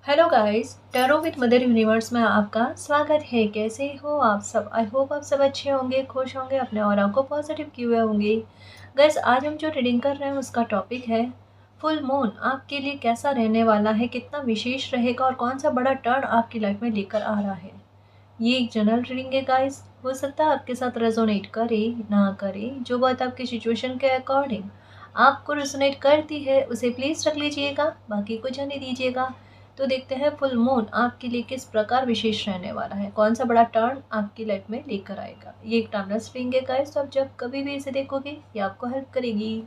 Hello guys, tarot with mother universe में आपका स्वागत है। कैसे हो आप सब? आई होप आप सब अच्छे होंगे, खुश होंगे, अपने ऑरा को पॉजिटिव किए हुए होंगे। गाइस, आज हम जो रीडिंग कर रहे हैं उसका टॉपिक है फुल मून आपके लिए कैसा रहने वाला है, कितना विशेष रहेगा और कौन सा बड़ा टर्न आपकी लाइफ में लेकर आ रहा है। ये एक जनरल रीडिंग है गाइस, हो सकता है आपके साथ रेजोनेट करे ना करे। जो बात आपकी सिचुएशन के अकॉर्डिंग आपको रेजोनेट करती है उसे प्लीज रख लीजिएगा, बाकी को जाने दीजिएगा। तो देखते हैं फुल मून आपके लिए किस प्रकार विशेष रहने वाला है, कौन सा बड़ा टर्न आपकी लाइफ में लेकर आएगा। ये एक टाइमलेस रीडिंग है गाइस, तो आप जब कभी भी इसे देखोगे ये आपको हेल्प करेगी।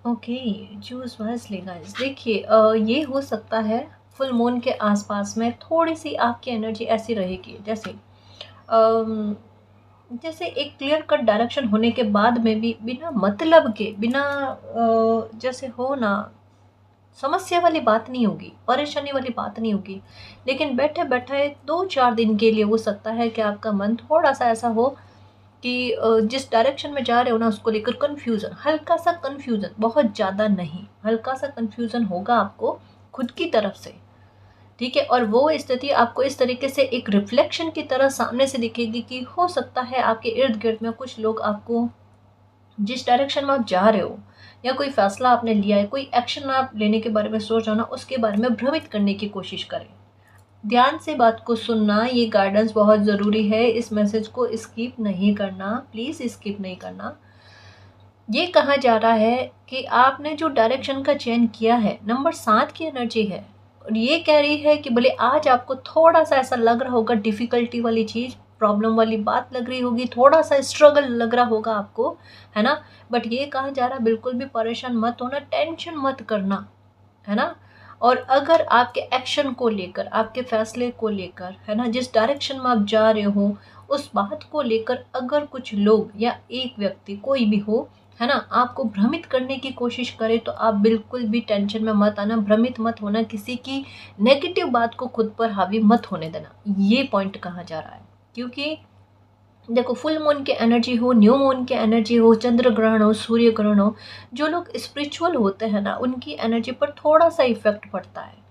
Okay, choose wisely guys. देखिए, ये हो सकता है फुल मून के आसपास में थोड़ी सी आपकी एनर्जी ऐसी रहेगी, अम, जैसे एक क्लियर कट डायरेक्शन होने के बाद में भी बिना मतलब के, बिना जैसे हो ना, समस्या वाली बात नहीं होगी, परेशानी वाली बात नहीं होगी। लेकिन बैठे बैठे 2-4 दिन के लिए हो सकता है कि आपका मन थोड़ा सा ऐसा हो कि जिस डायरेक्शन में जा रहे हो ना उसको लेकर कन्फ्यूज़न, हल्का सा कन्फ्यूज़न, बहुत ज़्यादा नहीं, हल्का सा कन्फ्यूज़न होगा आपको खुद की तरफ से। ठीक है, और वो स्थिति आपको इस तरीके से एक रिफ्लेक्शन की तरह सामने से दिखेगी कि हो सकता है आपके इर्द गिर्द में कुछ लोग आपको जिस डायरेक्शन में आप जा रहे हो या कोई फैसला आपने लिया है, कोई एक्शन आप लेने के बारे में सोच रहे हो ना, उसके बारे में भ्रमित करने की कोशिश करें। ध्यान से बात को सुनना, ये गाइडेंस बहुत ज़रूरी है। इस मैसेज को स्किप नहीं करना, प्लीज़ स्किप नहीं करना। ये कहा जा रहा है कि आपने जो डायरेक्शन का चयन किया है, नंबर 7 की एनर्जी है, और ये कह रही है कि भले आज आपको थोड़ा सा ऐसा लग रहा होगा, डिफ़िकल्टी वाली चीज़, प्रॉब्लम वाली बात लग रही होगी, थोड़ा सा स्ट्रगल लग रहा होगा आपको, है ना? बट ये कहा जा रहा है बिल्कुल भी परेशान मत होना, टेंशन मत करना, है ना? और अगर आपके एक्शन को लेकर, आपके फैसले को लेकर, है ना, जिस डायरेक्शन में आप जा रहे हो, उस बात को लेकर अगर कुछ लोग या एक व्यक्ति कोई भी हो, है ना, आपको भ्रमित करने की कोशिश करे, तो आप बिल्कुल भी टेंशन में मत आना, भ्रमित मत होना, किसी की नेगेटिव बात को खुद पर हावी मत होने देना। ये पॉइंट कहा जा रहा है, क्योंकि देखो, फुल मून की एनर्जी हो, न्यू मून की एनर्जी हो, चंद्र ग्रहण हो, सूर्य ग्रहण हो, जो लोग स्पिरिचुअल होते हैं ना, उनकी एनर्जी पर थोड़ा सा इफेक्ट पड़ता है।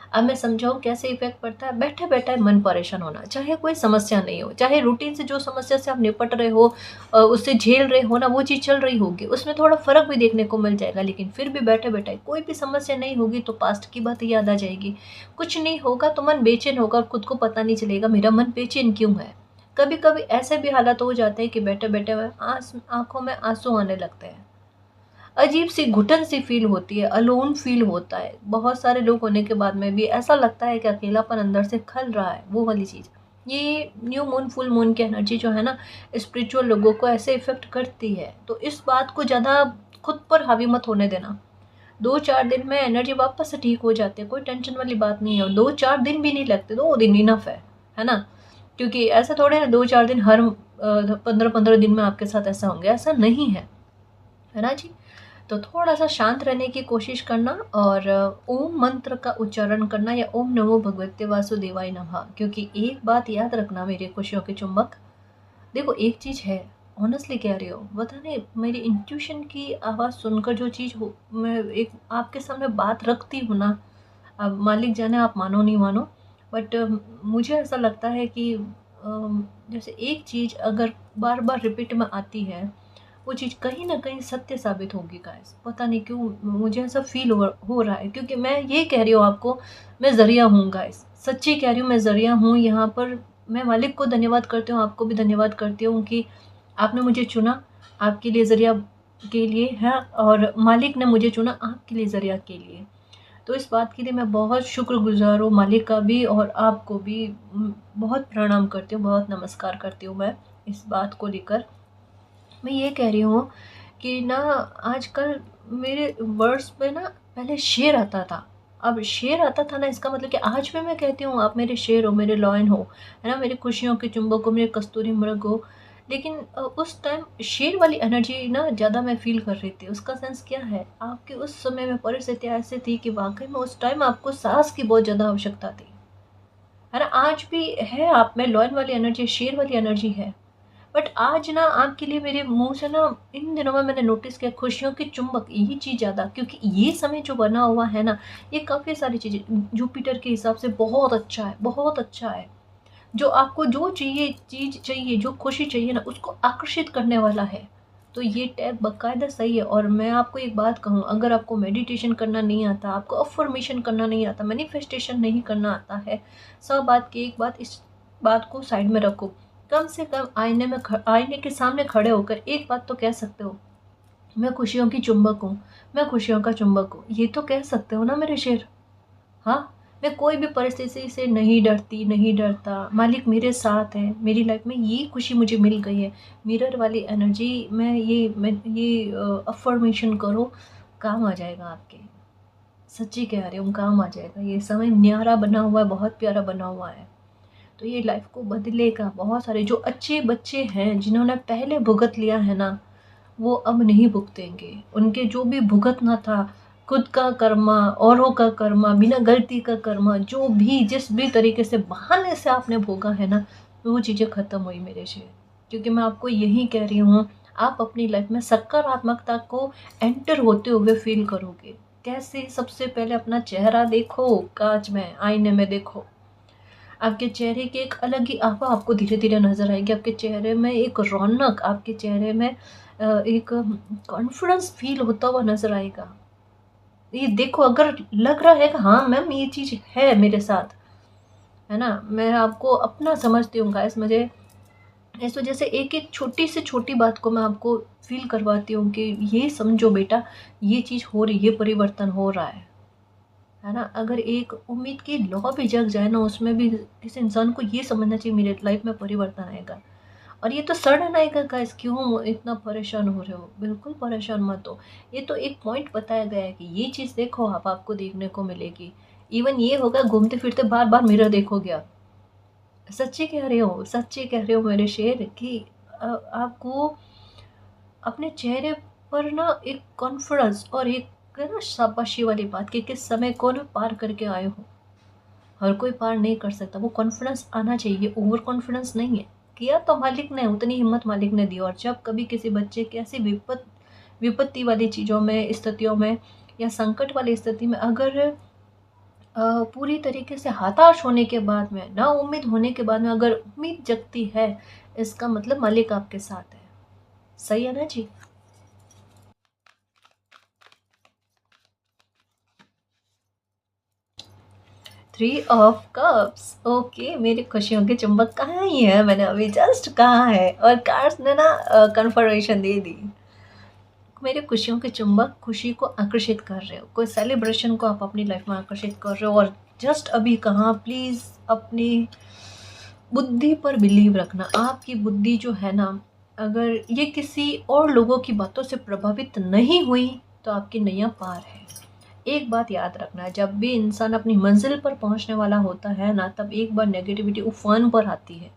अब मैं समझाऊँ कैसे इफेक्ट पड़ता है। बैठे बैठे मन परेशान होना, चाहे कोई समस्या नहीं हो, चाहे रूटीन से जो समस्या से आप निपट रहे हो, उससे झेल रहे हो ना, वो चीज़ चल रही होगी, उसमें थोड़ा फर्क भी देखने को मिल जाएगा। लेकिन फिर भी बैठे बैठे कोई भी समस्या नहीं होगी तो पास्ट की बात याद आ जाएगी। कुछ नहीं होगा तो मन बेचैन होगा और खुद को पता नहीं चलेगा मेरा मन बेचैन क्यों है। कभी कभी ऐसे भी हालात हो जाते हैं कि बैठे बैठे आंखों में आंसू आने लगते हैं, अजीब सी घुटन सी फील होती है, अलोन फील होता है। बहुत सारे लोग होने के बाद में भी ऐसा लगता है कि अकेलापन अंदर से खल रहा है, वो वाली चीज़। ये न्यू मून, फुल मून की एनर्जी जो है ना, स्पिरिचुअल लोगों को ऐसे इफेक्ट करती है। तो इस बात को ज़्यादा खुद पर हावी मत होने देना। 2-4 दिन में एनर्जी वापस से ठीक हो जाती है, कोई टेंशन वाली बात नहीं है। 2-4 दिन भी नहीं लगते, 2 दिन इनफ है ना? क्योंकि ऐसा थोड़े ना 2-4 दिन हर 15-15 दिन में आपके साथ ऐसा होंगे, ऐसा नहीं है ना जी? तो थोड़ा सा शांत रहने की कोशिश करना और ओम मंत्र का उच्चारण करना, या ओम नमो भगवते वासुदेवाय नमः। क्योंकि एक बात याद रखना मेरे खुशियों के चुंबक, देखो एक चीज़ है, ऑनेस्टली कह रही हो, पता नहीं मेरी इंट्यूशन की आवाज़ सुनकर जो चीज़ हो, मैं एक आपके सामने बात रखती हूँ ना, अब मालिक जाने आप मानो नहीं मानो, बट मुझे ऐसा लगता है कि जैसे एक चीज़ अगर बार बार रिपीट में आती है, वो चीज़ कहीं न कहीं सत्य साबित होगी गाइस। पता नहीं क्यों मुझे ऐसा फ़ील हो रहा है, क्योंकि मैं ये कह रही हूँ आपको, मैं ज़रिया हूँ गाइस, सच्ची कह रही हूँ, मैं ज़रिया हूँ यहाँ पर। मैं मालिक को धन्यवाद करती हूँ, आपको भी धन्यवाद करती हूँ कि आपने मुझे चुना, आपके लिए ज़रिया के लिए है, और मालिक ने मुझे चुना आपके लिए ज़रिया के लिए। तो इस बात के लिए मैं बहुत शुक्रगुज़ार हूँ, मालिक का भी और आपको भी बहुत प्रणाम करती हूँ, बहुत नमस्कार करती हूँ मैं इस बात को लेकर। मैं ये कह रही हूँ कि ना, आजकल मेरे वर्ड्स में ना, पहले शेर आता था, अब शेर आता था ना, इसका मतलब कि आज भी मैं कहती हूँ आप मेरे शेर हो, मेरे लॉयन हो, है ना, मेरी खुशियों के चुंबक हो, मेरे कस्तूरी मृग हो। लेकिन उस टाइम शेर वाली एनर्जी ना ज़्यादा मैं फ़ील कर रही थी। उसका सेंस क्या है, आपकी उस समय में परिस्थितियाँ ऐसी थी कि वाक़ई में उस टाइम आपको साहस की बहुत ज़्यादा आवश्यकता थी। है ना? आज भी है आप में लॉयन वाली एनर्जी, शेर वाली एनर्जी है। बट आज ना आपके लिए मेरे मुँह से ना इन दिनों में मैंने नोटिस किया खुशियों की चुंबक ये चीज़ ज़्यादा, क्योंकि ये समय जो बना हुआ है ना, ये काफ़ी सारी चीज़ें जुपिटर के हिसाब से बहुत अच्छा है, बहुत अच्छा है। जो आपको जो चाहिए चीज़ चाहिए, जो खुशी चाहिए ना, उसको आकर्षित करने वाला है। तो ये टैग बाकायदा सही है। और मैं आपको एक बात कहूँ, अगर आपको मेडिटेशन करना नहीं आता, आपको अफ़र्मेशन करना नहीं आता, मैनिफेस्टेशन नहीं करना आता है, सब बात की एक बात, इस बात को साइड में रखो। कम से कम आईने के सामने खड़े होकर एक बात तो कह सकते हो, मैं खुशियों की चुंबक हूँ, मैं खुशियों का चुंबक हूँ। ये तो कह सकते हो ना मेरे शेर? हाँ, मैं कोई भी परिस्थिति से नहीं डरती, नहीं डरता, मालिक मेरे साथ है, मेरी लाइफ में ये खुशी मुझे मिल गई है। मिरर वाली एनर्जी में ये अफ़र्मेशन करो, काम आ जाएगा आपके। सच्ची कह रही हूँ, काम आ जाएगा। ये समय न्यारा बना हुआ है, बहुत प्यारा बना हुआ है। तो ये लाइफ को बदलेगा। बहुत सारे जो अच्छे बच्चे हैं, जिन्होंने पहले भुगत लिया है ना, वो अब नहीं भुगतेंगे। उनके जो भी भुगतना था, खुद का कर्मा, औरों का कर्मा, बिना गलती का कर्मा, जो भी जिस भी तरीके से बहाने से आपने भोगा है ना, वो चीज़ें ख़त्म हुई मेरे शेर। क्योंकि मैं आपको यही कह रही हूँ, आप अपनी लाइफ में सकारात्मकता को एंटर होते हुए फ़ील करोगे। कैसे? सबसे पहले अपना चेहरा देखो, काँच में, आईने में देखो। आपके चेहरे की एक अलग ही आभा आपको धीरे-धीरे नज़र आएगी। आपके चेहरे में एक रौनक, आपके चेहरे में एक कॉन्फिडेंस फ़ील होता हुआ नज़र आएगा। ये देखो, अगर लग रहा है कि हाँ मैम ये चीज़ है मेरे साथ, है ना? मैं आपको अपना समझती हूँ गाइस। मुझे इस वज़ह से एक-एक छोटी से छोटी बात को मैं आपको फ़ील करवाती हूँ कि ये समझो बेटा, ये चीज़ हो रही है, परिवर्तन हो रहा है ना? अगर एक उम्मीद की लौ भी जग जाए ना, उसमें भी किसी इंसान को ये समझना चाहिए मेरे लाइफ में परिवर्तन आएगा। और ये तो सडन आएगा गाइस, क्यों इतना परेशान हो रहे हो? बिल्कुल परेशान मत हो। ये तो एक पॉइंट बताया गया है कि ये चीज़ देखो आप, आपको देखने को मिलेगी। इवन ये होगा, घूमते-फिरते बार-बार मिरर देखोगे आप। सच्ची कह रही हो मेरे शेर कि आपको अपने चेहरे पर ना एक कॉन्फिडेंस और एक है ना शाबाशी वाली बात कि किस समय को ना पार करके आए हो। हर कोई पार नहीं कर सकता, वो कॉन्फिडेंस आना चाहिए, ओवर कॉन्फिडेंस नहीं है। किया तो मालिक ने, उतनी हिम्मत मालिक ने दी। और जब कभी किसी बच्चे की ऐसी विपत्ति वाली चीज़ों में, स्थितियों में या संकट वाली स्थिति में अगर पूरी तरीके से हताश होने के बाद में, नाउम्मीद होने के बाद में अगर उम्मीद जगती है, इसका मतलब मालिक आपके साथ है। सही है ना जी? 3 ऑफ कप्स, ओके। मेरी खुशियों के चुंबक कहाँ ही है, मैंने अभी जस्ट कहा है और कार्ड्स ने ना कन्फर्मेशन दे दी। मेरे खुशियों के चुंबक खुशी को आकर्षित कर रहे हो, कोई सेलिब्रेशन को आप अपनी लाइफ में आकर्षित कर रहे हो। और जस्ट अभी कहाँ, प्लीज़ अपनी बुद्धि पर बिलीव रखना। आपकी बुद्धि जो है ना, अगर ये किसी और लोगों की बातों से प्रभावित नहीं हुई, तो आपकी नैया पार है। एक बात याद रखना, जब भी इंसान अपनी मंजिल पर पहुंचने वाला होता है ना, तब एक बार नेगेटिविटी उफान पर आती है।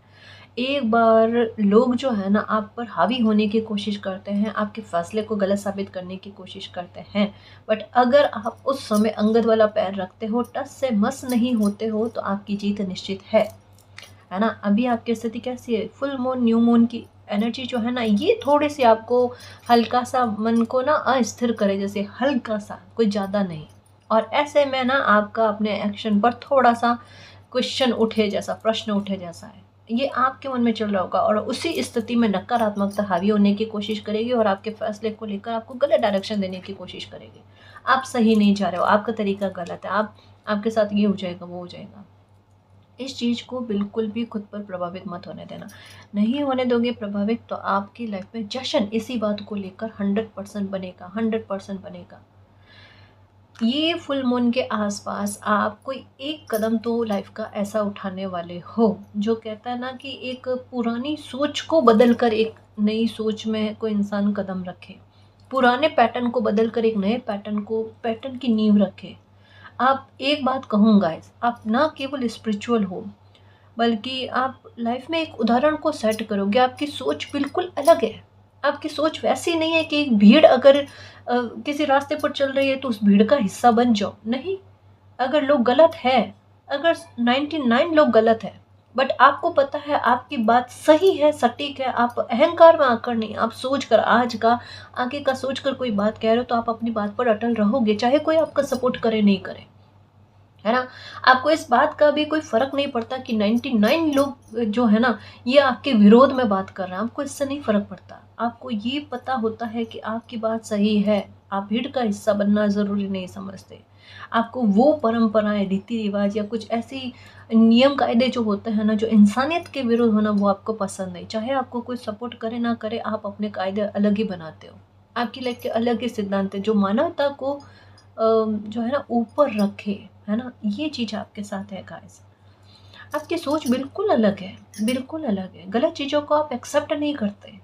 एक बार लोग जो है ना आप पर हावी होने की कोशिश करते हैं, आपके फ़ैसले को गलत साबित करने की कोशिश करते हैं। बट अगर आप उस समय अंगद वाला पैर रखते हो, टस से मस नहीं होते हो, तो आपकी जीत निश्चित है ना? अभी आपकी स्थिति कैसी है? फुल मून, न्यू मून की एनर्जी जो है ना, ये थोड़ी-सी आपको हल्का-सा मन को ना अस्थिर करे, जैसे हल्का-सा, कोई ज़्यादा नहीं। और ऐसे में ना आपका अपने एक्शन पर थोड़ा-सा क्वेश्चन उठे जैसा, प्रश्न उठे जैसा है। ये आपके मन में चल रहा होगा और उसी स्थिति में नकारात्मकता हावी होने की कोशिश करेगी और आपके फैसले को लेकर आपको गलत डायरेक्शन देने की कोशिश करेगी। आप सही नहीं जा रहे हो, आपका तरीका गलत है, आपके साथ ये हो जाएगा, वो हो जाएगा। इस चीज़ को बिल्कुल भी खुद पर प्रभावित मत होने देना। नहीं होने दोगे प्रभावित, तो आपकी लाइफ में जश्न इसी बात को लेकर 100% बनेगा, 100% बनेगा। ये फुल मून के आसपास आप कोई एक कदम तो लाइफ का ऐसा उठाने वाले हो, जो कहता है ना कि एक पुरानी सोच को बदल कर एक नई सोच में कोई इंसान कदम रखे। पुराने पैटर्न को बदल कर एक नए पैटर्न की नींव रखे। आप एक बात कहूँ गाइस, आप ना केवल स्पिरिचुअल हो, बल्कि आप लाइफ में एक उदाहरण को सेट करोगे। आपकी सोच बिल्कुल अलग है। आपकी सोच वैसी नहीं है कि एक भीड़ अगर किसी रास्ते पर चल रही है तो उस भीड़ का हिस्सा बन जाओ। नहीं, अगर लोग गलत है, अगर 99 लोग गलत हैं, बट आपको पता है आपकी बात सही है, सटीक है, आप अहंकार में आकर नहीं, आप सोच कर, आज का आगे का सोच कर कोई बात कह रहे हो, तो आप अपनी बात पर अटल रहोगे, चाहे कोई आपका सपोर्ट करे नहीं करे, है ना। आपको इस बात का भी कोई फर्क नहीं पड़ता कि 99 लोग जो है ना, ये आपके विरोध में बात कर रहे हैं, आपको इससे नहीं फर्क पड़ता। आपको ये पता होता है कि आपकी बात सही है, आप भीड़ का हिस्सा बनना ज़रूरी नहीं समझते। आपको वो परंपराएं, रीति रिवाज या कुछ ऐसी नियम कायदे जो होते हैं ना, जो इंसानियत के विरुद्ध होना, वो आपको पसंद नहीं। चाहे आपको कोई सपोर्ट करे ना करे, आप अपने कायदे अलग ही बनाते हो। आपकी लाइफ के अलग ही सिद्धांत है जो मानवता को जो है ना ऊपर रखे, है ना। ये चीज़ आपके साथ है गाइस। आपकी सोच बिल्कुल अलग है, बिल्कुल अलग है। गलत चीज़ों को आप एक्सेप्ट नहीं करते।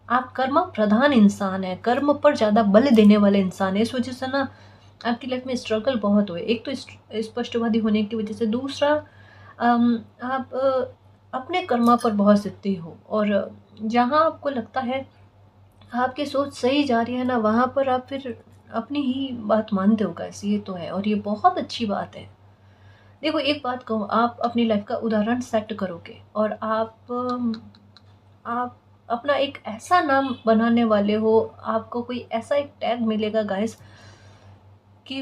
आप कर्म प्रधान इंसान है, कर्म पर ज़्यादा बल देने वाले इंसान है। इस वजह से ना आपकी लाइफ में स्ट्रगल बहुत हुए। एक तो स्पष्टवादी होने की वजह से, दूसरा आप अपने कर्मा पर बहुत सिद्धि हो, और जहाँ आपको लगता है आपकी सोच सही जा रही है ना, वहाँ पर आप फिर अपनी ही बात मानते हो गाइस। ये तो है, और ये बहुत अच्छी बात है। देखो एक बात कहूँ, आप अपनी लाइफ का उदाहरण सेट करोगे और आप अपना एक ऐसा नाम बनाने वाले हो, आपको कोई ऐसा एक टैग मिलेगा गाइस कि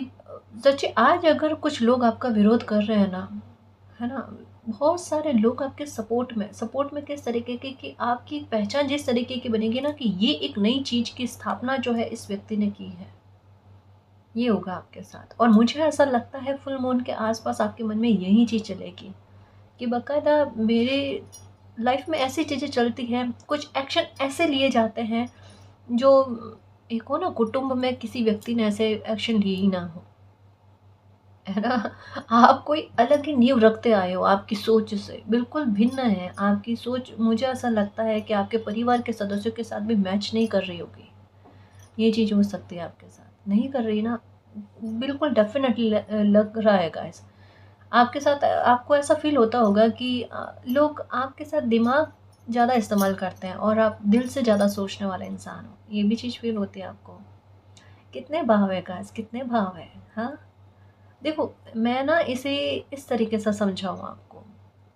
सच्ची, आज अगर कुछ लोग आपका विरोध कर रहे हैं ना, है ना, बहुत सारे लोग आपके सपोर्ट में किस तरीके की, कि आपकी पहचान जिस तरीके की बनेगी ना, कि ये एक नई चीज़ की स्थापना जो है इस व्यक्ति ने की है, ये होगा आपके साथ। और मुझे ऐसा लगता है फुल मून के आसपास आपके मन में यही चीज़ चलेगी कि बाकायदा मेरे लाइफ में ऐसी चीज़ें चलती हैं, कुछ एक्शन ऐसे लिए जाते हैं जो एक हो ना, कुटुंब में किसी व्यक्ति ने ऐसे एक्शन लिए ही ना हो, है ना। आप कोई अलग ही नींव रखते आए हो, आपकी सोच से बिल्कुल भिन्न है आपकी सोच। मुझे ऐसा लगता है कि आपके परिवार के सदस्यों के साथ भी मैच नहीं कर रही होगी। ये चीज़ हो सकती है आपके साथ, नहीं कर रही ना, बिल्कुल डेफिनेटली लग रहा है गाइस। आपके साथ आपको ऐसा फील होता होगा कि लोग आपके साथ दिमाग ज़्यादा इस्तेमाल करते हैं और आप दिल से ज़्यादा सोचने वाले इंसान हो। ये भी चीज़ फील होती है आपको। कितने भाव है गाइस, कितने भाव है। हाँ, देखो मैं ना इसे इस तरीके से समझाऊँ आपको।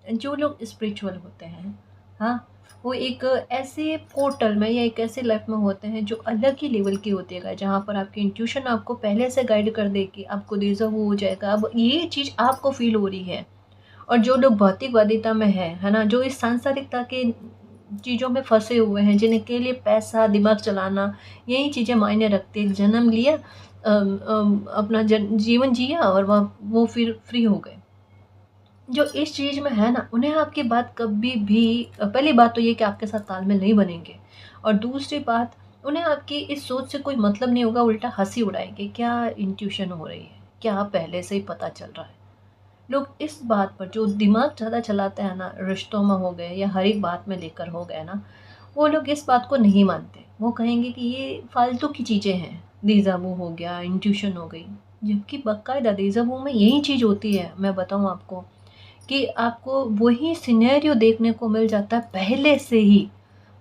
जो लोग स्पिरिचुअल होते हैं, हाँ, वो एक ऐसे पोर्टल में या एक ऐसे लाइफ में होते हैं जो अलग ही लेवल की होती है, जहाँ पर आपकी इंट्यूशन आपको पहले से गाइड कर देगी, आपको देजा वो हो जाएगा, अब ये चीज़ आपको फील हो रही है। और जो लोग भौतिकवादिता में है ना, जो इस सांसारिकता के चीज़ों में फंसे हुए हैं, जिनके लिए पैसा, दिमाग चलाना, यही चीज़ें मायने रखती है। जन्म लिया, अपना जीवन जिया, और वह वो फिर फ्री हो गए। जो इस चीज़ में है ना, उन्हें आपकी बात कभी भी, पहली बात तो ये कि आपके साथ तालमेल नहीं बनेंगे, और दूसरी बात, उन्हें आपकी इस सोच से कोई मतलब नहीं होगा, उल्टा हंसी उड़ाएंगे। क्या इंट्यूशन हो रही है, क्या पहले से ही पता चल रहा है। लोग इस बात पर, जो दिमाग ज़्यादा चलाते हैं ना, रिश्तों में हो गए या हर एक बात में लेकर हो गए ना, वो लोग इस बात को नहीं मानते। वो कहेंगे कि ये फालतू की चीज़ें हैं, देजावू हो गया, इंट्यूशन हो गई। जबकि बाकायदा देजावू में यही चीज़ होती है। मैं बताऊँ आपको कि आपको वही सिनेरियो देखने को मिल जाता है पहले से ही।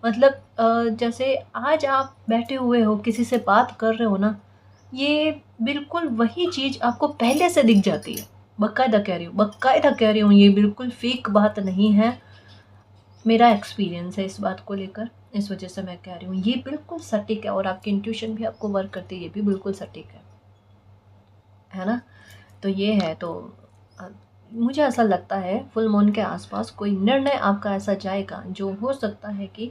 मतलब जैसे आज आप बैठे हुए हो, किसी से बात कर रहे हो ना, ये बिल्कुल वही चीज़ आपको पहले से दिख जाती है। बाकायदा कह रही हूँ, बाकायदा कह रही हूँ, ये बिल्कुल फेक बात नहीं है। मेरा एक्सपीरियंस है इस बात को लेकर, इस वजह से मैं कह रही हूँ, ये बिल्कुल सटीक है। और आपकी इंट्यूशन भी आपको वर्क करती है, ये भी बिल्कुल सटीक है ना। तो ये है। तो अ, मुझे ऐसा लगता है फुल मून के आसपास कोई निर्णय आपका ऐसा जाएगा जो हो सकता है कि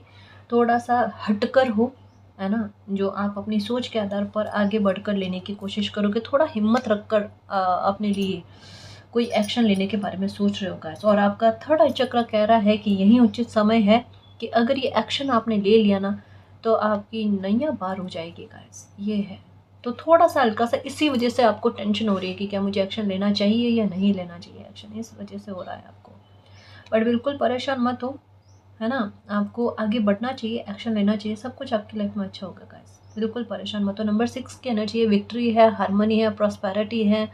थोड़ा सा हटकर हो, है ना। जो आप अपनी सोच के आधार पर आगे बढ़कर लेने की कोशिश करोगे, थोड़ा हिम्मत रखकर अपने लिए कोई एक्शन लेने के बारे में सोच रहे हो गाइस। और आपका थर्ड आई चक्र कह रहा है कि यही उचित समय है कि अगर ये एक्शन आपने ले लिया ना, तो आपकी नैया पार हो जाएगी गाइस। ये है। तो थोड़ा-सा हल्का-सा इसी वजह से आपको टेंशन हो रही है कि क्या मुझे एक्शन लेना चाहिए या नहीं लेना चाहिए एक्शन, इस वजह से हो रहा है आपको। बट बिल्कुल परेशान मत हो, है ना? आपको आगे बढ़ना चाहिए, एक्शन लेना चाहिए, सब कुछ आपकी लाइफ में अच्छा होगा गाइस। बिल्कुल परेशान मत हो। नंबर 6 की एनर्जी है, विक्ट्री है, हार्मनी है, प्रॉस्पेरिटी है।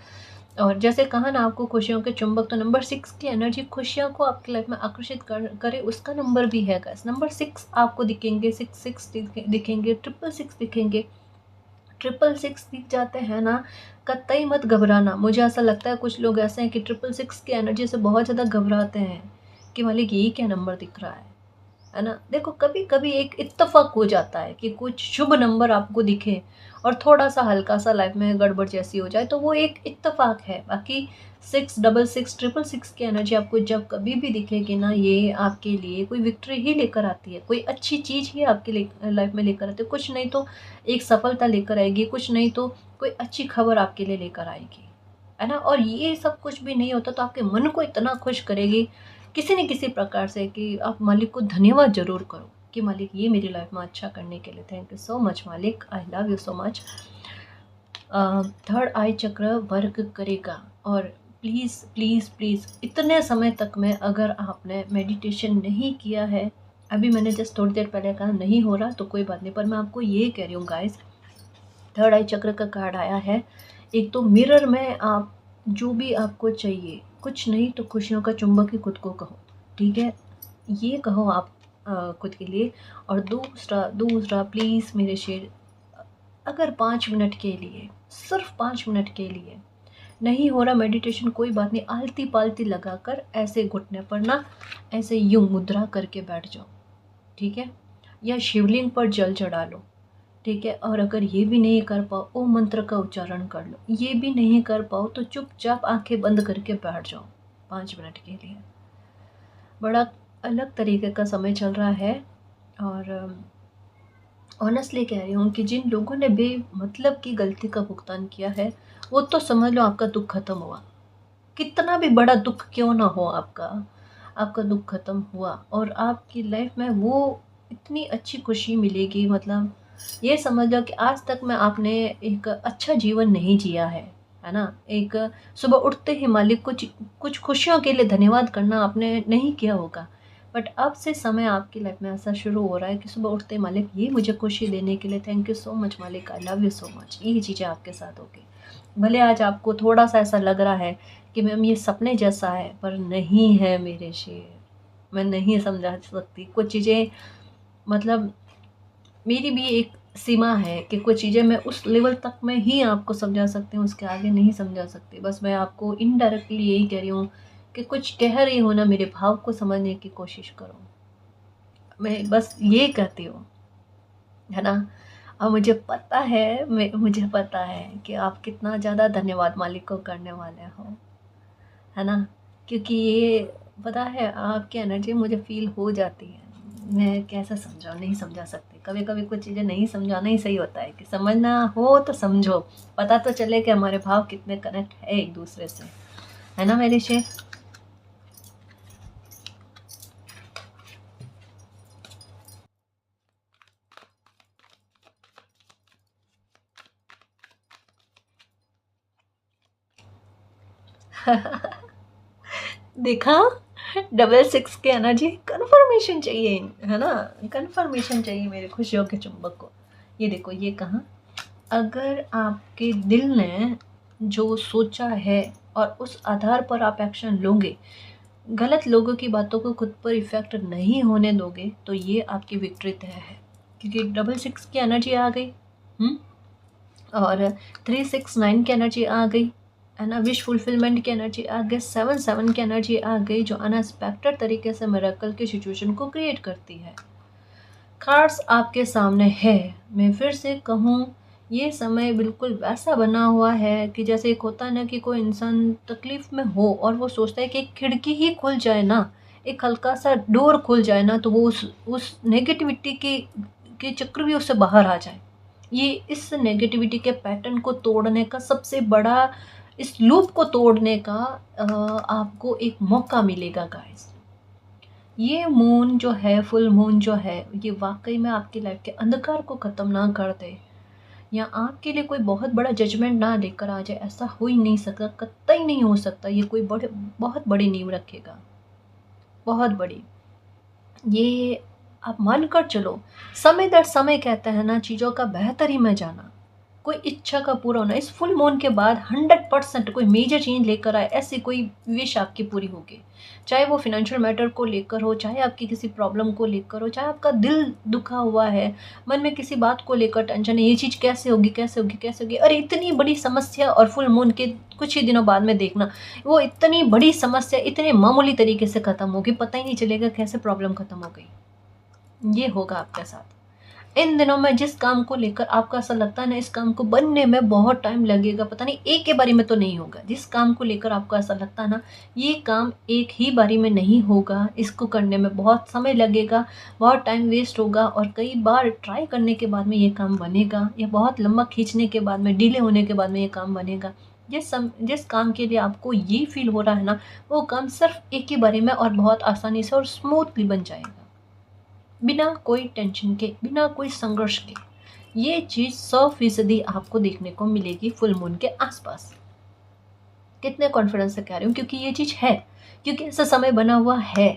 और जैसे कहा ना आपको खुशियों के चुंबक, तो नंबर 6 की एनर्जी खुशियों को आपकी लाइफ में आकर्षित करे, उसका नंबर भी है गाइस। नंबर 6 आपको दिखेंगे, 6 दिखेंगे, 666 दिखेंगे। 666 दिख जाते हैं ना, कतई मत घबराना। मुझे ऐसा लगता है कुछ लोग ऐसे हैं कि 666 की एनर्जी से बहुत ज़्यादा घबराते हैं कि मालिक ये क्या नंबर दिख रहा है ना? देखो कभी कभी एक इत्तेफाक हो जाता है कि कुछ शुभ नंबर आपको दिखे और थोड़ा सा हल्का सा लाइफ में गड़बड़ जैसी हो जाए, तो वो एक इत्तेफाक है। बाकी 666 666 की एनर्जी आपको जब कभी भी दिखेगी ना, ये आपके लिए कोई विक्ट्री ही लेकर आती है, कोई अच्छी चीज़ ही आपके लिए लाइफ में लेकर आती है। कुछ नहीं तो एक सफलता लेकर आएगी, कुछ नहीं तो कोई अच्छी खबर आपके लिए लेकर आएगी, है ना? और ये सब कुछ भी नहीं होता तो आपके मन को इतना खुश करेगी किसी न किसी प्रकार से कि आप मालिक को धन्यवाद ज़रूर करो कि मालिक ये मेरी लाइफ में अच्छा करने के लिए थैंक यू सो मच मालिक, I love you so much. Third eye चक्र वर्क करेगा। और प्लीज़ प्लीज़ प्लीज़ इतने समय तक में अगर आपने मेडिटेशन नहीं किया है, अभी मैंने जस्ट थोड़ी देर पहले कहा नहीं हो रहा तो कोई बात नहीं, पर मैं आपको ये कह रही हूँ गाइस, थर्ड आई चक्र का कार्ड आया है। एक तो मिरर में आप जो भी आपको चाहिए, कुछ नहीं तो खुशियों का चुंबक ही खुद को कहो, ठीक है? ये कहो आप खुद के लिए। और दूसरा दूसरा प्लीज़ मेरे शेर, अगर 5 मिनट के लिए, सिर्फ 5 मिनट के लिए नहीं हो रहा मेडिटेशन, कोई बात नहीं, आलती पालती लगाकर ऐसे घुटने पर ना ऐसे यूं मुद्रा करके बैठ जाओ, ठीक है? या शिवलिंग पर जल चढ़ा लो, ठीक है? और अगर ये भी नहीं कर पाओ, ओम मंत्र का उच्चारण कर लो। ये भी नहीं कर पाओ तो चुपचाप आंखें बंद करके बैठ जाओ 5 मिनट के लिए। बड़ा अलग तरीके का समय चल रहा है। और ऑनेस्टली कह रही हूँ कि जिन लोगों ने बेमतलब की गलती का भुगतान किया है, वो तो समझ लो आपका दुख खत्म हुआ। कितना भी बड़ा दुख क्यों ना हो आपका, आपका दुख खत्म हुआ और आपकी लाइफ में वो इतनी अच्छी खुशी मिलेगी। मतलब ये समझ लो कि आज तक में आपने एक अच्छा जीवन नहीं जिया है ना? एक सुबह उठते ही मालिक को कुछ खुशियों के लिए धन्यवाद करना आपने नहीं किया होगा, बट अब से समय आपकी लाइफ में ऐसा शुरू हो रहा है कि सुबह उठते ही मालिक ये मुझे खुशी देने के लिए थैंक यू सो मच मालिक, I love you so much. ये चीज़ें आपके साथ होगी। भले आज आपको थोड़ा सा ऐसा लग रहा है कि मैम ये सपने जैसा है, पर नहीं है मेरे शेर, मैं नहीं समझा सकती कुछ चीज़ें। मतलब मेरी भी एक सीमा है कि कुछ चीज़ें मैं उस लेवल तक में ही आपको समझा सकती हूँ, उसके आगे नहीं समझा सकती। बस मैं आपको इनडायरेक्टली यही कह रही हूँ कि कुछ कह रही हो ना, मेरे भाव को समझने की कोशिश करो। मैं बस ये कहती हूँ, है ना? और मुझे पता है कि आप कितना ज़्यादा धन्यवाद मालिक को करने वाले हो, है ना? क्योंकि ये पता है आपकी एनर्जी मुझे फ़ील हो जाती है। मैं कैसे समझाऊँ, नहीं समझा सकती। कभी-कभी कुछ चीज़ें नहीं समझाना ही सही होता है कि समझना हो तो समझो, पता तो चले कि हमारे भाव कितने कनेक्ट है एक-दूसरे से। है ना मेरे शेर? देखा? डबल 6 की एनर्जी कन्फर्मेशन चाहिए, है ना? कन्फर्मेशन चाहिए मेरे खुशियों के चुंबक को। ये देखो ये कहा, अगर आपके दिल ने जो सोचा है और उस आधार पर आप एक्शन लोगे, गलत लोगों की बातों को खुद पर इफ़ेक्ट नहीं होने दोगे, तो ये आपकी विक्ट्री तय है। क्योंकि डबल 6 की एनर्जी आ गई, हुँ? और 369 की एनर्जी आ गई, है ना? विश फुलफिलमेंट की एनर्जी आ गई, 77 की एनर्जी आ गई जो अनएक्सपेक्टेड तरीके से मिरेकल की सिचुएशन को क्रिएट करती है। कार्ड्स आपके सामने है। मैं फिर से कहूँ, ये समय बिल्कुल वैसा बना हुआ है कि जैसे एक होता है ना कि कोई इंसान तकलीफ़ में हो और वो सोचता है कि एक खिड़की ही खुल जाए ना, एक हल्का-सा डोर खुल जाए ना, तो वो उस नेगेटिविटी के चक्रव्यूह से बाहर आ जाए। ये इस नेगेटिविटी के पैटर्न को तोड़ने का सबसे बड़ा, इस लूप को तोड़ने का आपको एक मौका मिलेगा गाइस। ये मून जो है, फुल मून जो है, ये वाकई में आपकी लाइफ के अंधकार को ख़त्म ना कर दे या आपके लिए कोई बहुत बड़ा जजमेंट ना लेकर आ जाए, ऐसा हो ही नहीं सकता, कतई नहीं हो सकता। ये कोई बहुत बड़ी नींव रखेगा, बहुत बड़ी। ये आप मान कर चलो, समय दर समय कहते हैं ना, चीज़ों का बेहतर ही में जाना। कोई इच्छा का पूरा होना। इस फुल मून के बाद 100% कोई मेजर चेंज लेकर आए, ऐसी कोई विश आपकी पूरी होगी। चाहे वो फाइनेंशियल मैटर को लेकर हो, चाहे आपकी किसी प्रॉब्लम को लेकर हो, चाहे आपका दिल दुखा हुआ है, मन में किसी बात को लेकर टेंशन है, ये चीज़ कैसे होगी, कैसे होगी, कैसे होगी। अरे इतनी बड़ी समस्या, और फुल मून के कुछ ही दिनों बाद में देखना वो इतनी बड़ी समस्या इतने मामूली तरीके से ख़त्म होगी, पता ही नहीं चलेगा कैसे प्रॉब्लम ख़त्म हो गई। ये होगा आपके साथ। इन दिनों में जिस काम को लेकर आपको ऐसा लगता है ना, इस काम को बनने में बहुत टाइम लगेगा, पता नहीं एक ही बारी में तो नहीं होगा। जिस काम को लेकर आपको ऐसा लगता है ना, ये काम एक ही बारी में नहीं होगा, इसको करने में बहुत समय लगेगा, बहुत टाइम वेस्ट होगा, और कई बार ट्राई करने के बाद में ये काम बनेगा, या बहुत लंबा खींचने के बाद में, डिले होने के बाद में ये काम बनेगा। जिस काम के लिए आपको ये फील हो रहा है ना, वो काम सिर्फ एक ही बारी में और बहुत आसानी से और स्मूथली बन जाएगा, बिना कोई टेंशन के, बिना कोई संघर्ष के। ये चीज़ 100% आपको देखने को मिलेगी फुल मून के आसपास। कितने कॉन्फिडेंस से कह रही हूँ, क्योंकि ये चीज़ है, क्योंकि ऐसा समय बना हुआ है।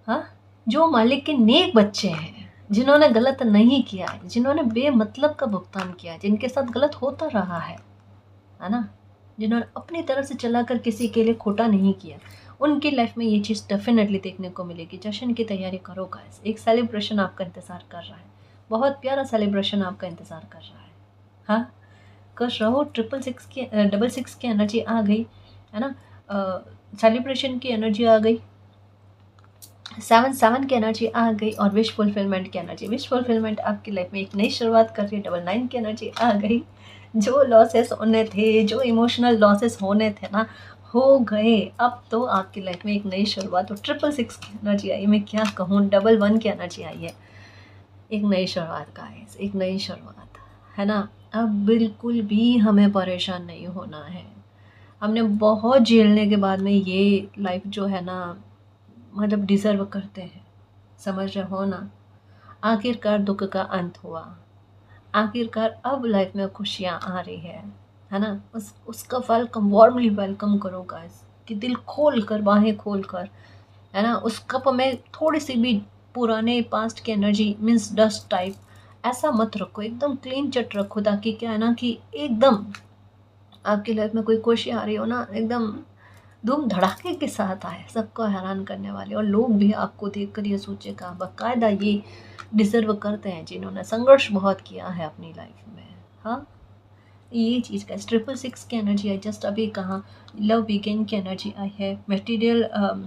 हाँ, जो मालिक के नेक बच्चे हैं, जिन्होंने गलत नहीं किया है, जिन्होंने बेमतलब का भुगतान किया है, जिनके साथ गलत होता रहा है ना, जिन्होंने अपनी तरफ से चलाकर किसी के लिए खोटा नहीं किया, उनकी लाइफ में ये चीज़ डेफिनेटली देखने को मिलेगी। जश्न की तैयारी करो गाइस, एक सेलिब्रेशन आपका इंतज़ार कर रहा है, बहुत प्यारा सेलिब्रेशन आपका इंतज़ार कर रहा है। हाँ, खुश रहो। 666 की एनर्जी आ गई है ना, सेलिब्रेशन की एनर्जी आ गई, 7 की एनर्जी आ गई, और विश फुलफिलमेंट की एनर्जी। विश फुलफिलमेंट आपकी लाइफ में एक नई शुरुआत कर रही है। 9 की एनर्जी आ गई। जो लॉसेस होने थे, जो इमोशनल लॉसेस होने थे ना, हो गए। अब तो आपकी लाइफ में एक नई शुरुआत। और 666 की एनर्जी आई, मैं क्या कहूँ, 11 की एनर्जी आई है। एक नई शुरुआत गाइस, एक नई शुरुआत है ना। अब बिल्कुल भी हमें परेशान नहीं होना है। हमने बहुत झेलने के बाद में ये लाइफ जो है ना, मतलब डिज़र्व करते हैं, समझ रहे हो ना। आखिरकार दुख का अंत हुआ, आखिरकार अब लाइफ में खुशियाँ आ रही है ना। उसका वेलकम, वार्मली वेलकम करो गाइस, कि दिल खोल कर, बाहें खोल कर, है ना। उस कप में थोड़ी सी भी पुराने पास्ट की एनर्जी, मीन्स डस्ट टाइप, ऐसा मत रखो, एकदम क्लीन चिट रखो, ताकि क्या है ना कि एकदम आपकी लाइफ में कोई खुशी आ रही हो ना, एकदम धूम धड़ाके के साथ आए, सबको हैरान करने वाले, और लोग भी आपको देखकर ये सोचेगा बाकायदा ये डिज़र्व करते हैं, जिन्होंने संघर्ष बहुत किया है अपनी लाइफ में। हाँ, ये चीज़ का 666 की एनर्जी आई, जस्ट अभी कहाँ लव बिगिन की एनर्जी आई है, मटेरियल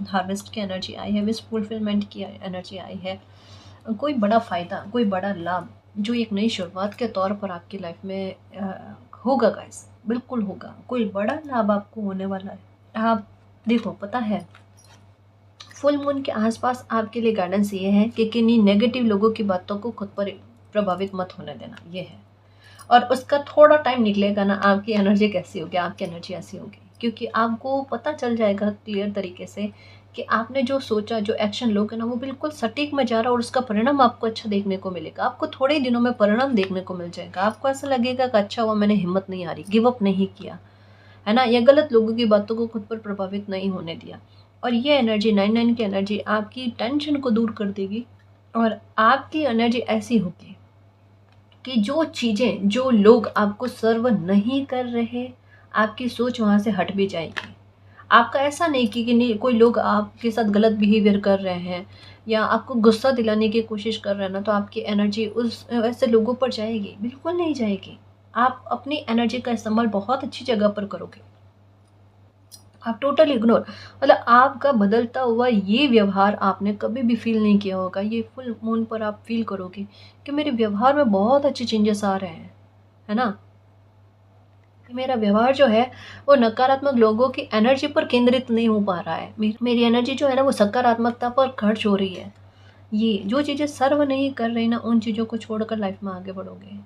हार्वेस्ट की एनर्जी आई है, विश फुलफिलमेंट की एनर्जी आई है। कोई बड़ा फ़ायदा, कोई बड़ा लाभ जो एक नई शुरुआत के तौर पर आपकी लाइफ में होगा गाइस, बिल्कुल होगा। कोई बड़ा लाभ आपको होने वाला है। आप देखो, पता है, फुल मून के आसपास आपके लिए गाइडेंस ये है कि किन्हीं नेगेटिव लोगों की बातों को खुद पर प्रभावित मत होने देना, ये है। और उसका थोड़ा टाइम निकलेगा ना, आपकी एनर्जी कैसी होगी, आपकी एनर्जी ऐसी होगी, क्योंकि आपको पता चल जाएगा क्लियर तरीके से कि आपने जो सोचा, जो एक्शन लोगे ना, वो बिल्कुल सटीक में जा रहा है, और उसका परिणाम आपको अच्छा देखने को मिलेगा। आपको थोड़े दिनों में परिणाम देखने को मिल जाएगा। आपको ऐसा लगेगा कि अच्छा हुआ मैंने हिम्मत नहीं हारी, गिव अप नहीं किया, है ना, या गलत लोगों की बातों को खुद पर प्रभावित नहीं होने दिया। और ये एनर्जी, 9 की एनर्जी, आपकी टेंशन को दूर कर देगी, और आपकी एनर्जी ऐसी होगी कि जो चीज़ें, जो लोग आपको सर्व नहीं कर रहे, आपकी सोच वहाँ से हट भी जाएगी। आपका ऐसा नहीं कि नहीं, कोई लोग आपके साथ गलत बिहेवियर कर रहे हैं या आपको गुस्सा दिलाने की कोशिश कर रहे हैं ना, तो आपकी एनर्जी उस ऐसे लोगों पर जाएगी? बिल्कुल नहीं जाएगी। आप अपनी एनर्जी का इस्तेमाल बहुत अच्छी जगह पर करोगे। आप टोटल इग्नोर, मतलब आपका बदलता हुआ ये व्यवहार आपने कभी भी फील नहीं किया होगा। ये फुल मून पर आप फील करोगे कि मेरे व्यवहार में बहुत अच्छे चेंजेस आ रहे हैं, है ना। मेरा व्यवहार जो है वो नकारात्मक लोगों की एनर्जी पर केंद्रित नहीं हो पा रहा है। मेरी एनर्जी जो है ना, वो सकारात्मकता पर खर्च हो रही है। ये जो चीज़ें सर्व नहीं कर रही ना, उन चीज़ों को छोड़कर लाइफ में आगे बढ़ोगे,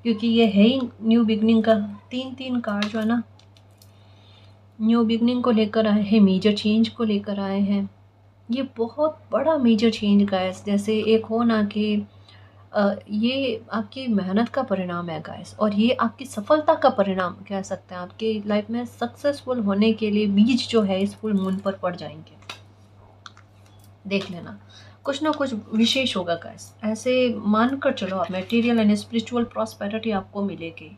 क्योंकि ये है ही न्यू बिगनिंग का 3 कार्ड जो है ना, न्यू बिगनिंग को लेकर आए हैं, मेजर चेंज को लेकर आए हैं। ये बहुत बड़ा मेजर चेंज गाइस, जैसे एक हो ना कि ये आपकी मेहनत का परिणाम है गाइस, और ये आपकी सफलता का परिणाम कह सकते हैं। आपकी लाइफ में सक्सेसफुल होने के लिए बीज जो है इस फुल मून पर पड़ जाएंगे, देख लेना। कुछ ना कुछ विशेष होगा गाइस। ऐसे मानकर चलो आप, मटेरियल एंड स्पिरिचुअल प्रॉस्पेरिटी आपको मिलेगी।